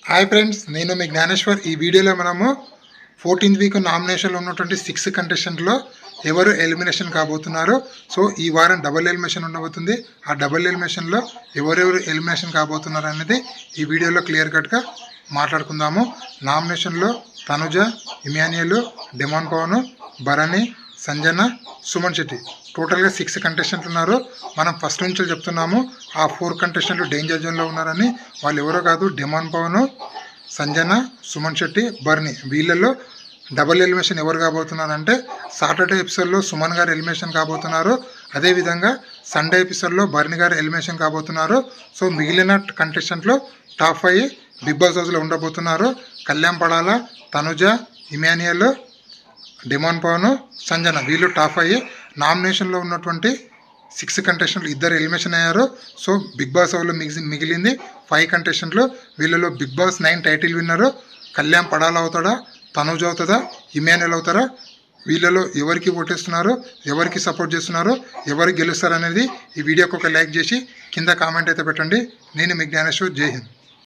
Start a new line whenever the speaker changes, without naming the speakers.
Hi friends, నేను మీ జ్ఞానేశ్వర్. ఈ వీడియోలో మనము 14th వీక్ నామినేషన్లో ఉన్నటువంటి 6 కంటెస్టెంట్లో ఎవరు ఎలిమినేషన్ కాబోతున్నారు. సో ఈ వారం డబుల్ ఎలిమినేషన్ ఉండబోతుంది. ఆ డబుల్ ఎలిమినేషన్లో ఎవరెవరు ఎలిమినేషన్ కాబోతున్నారు అనేది ఈ వీడియోలో క్లియర్ కట్గా మాట్లాడుకుందాము. నామినేషన్లో తనుజ, ఇమాన్యుయల్, డెమాన్ పవన్, భరణి, సంజన, సుమన్ శెట్టి టోటల్గా 6 కంటెస్టెంట్లు ఉన్నారు. మనం ఫస్ట్ నుంచి చెప్తున్నాము ఆ 4 కంటెస్టెంట్లు డేంజర్ జోన్లో ఉన్నారని. వాళ్ళు ఎవరో కాదు, డెమాన్ పవన్, సంజన, సుమన్ శెట్టి, బర్ని. వీళ్ళల్లో డబుల్ ఎలిమినేషన్ ఎవరు కాబోతున్నారంటే సాటర్డే ఎపిసోడ్లో సుమన్ గారు ఎలిమినేషన్ కాబోతున్నారు. అదేవిధంగా సండే ఎపిసోడ్లో బర్ని గారు ఎలిమినేషన్ కాబోతున్నారు. సో మిగిలిన కంటెస్టెంట్లో టాప్ 5 బిగ్ బాస్ హౌస్లో ఉండబోతున్నారు. కళ్యాణ్ పడాల, తనుజ, ఇమాన్యుయల్, డెమాన్ పవన్, సంజన వీళ్ళు టాప్ 5. నామినేషన్లో ఉన్నటువంటి 6 కంటెస్టెంట్లు ఇద్దరు ఎలిమినేషన్ అయ్యారు. సో బిగ్ బాస్ హౌస్లో మిగిలింది 5 కంటెస్టెంట్లు. వీళ్ళలో బిగ్ బాస్ 9 టైటిల్ విన్నరు కళ్యాణ్ పడాల అవుతాడా, తనుజ్ అవుతుందా, ఇమాన్యుయల్ అవుతారా? వీళ్ళలో ఎవరికి ఓటేస్తున్నారు, ఎవరికి సపోర్ట్ చేస్తున్నారు, ఎవరికి గెలుస్తారు అనేది ఈ వీడియోకి ఒక లైక్ చేసి కింద కామెంట్ అయితే పెట్టండి. నేను మీ జ్ఞానేశ్వర్. జై హింద్.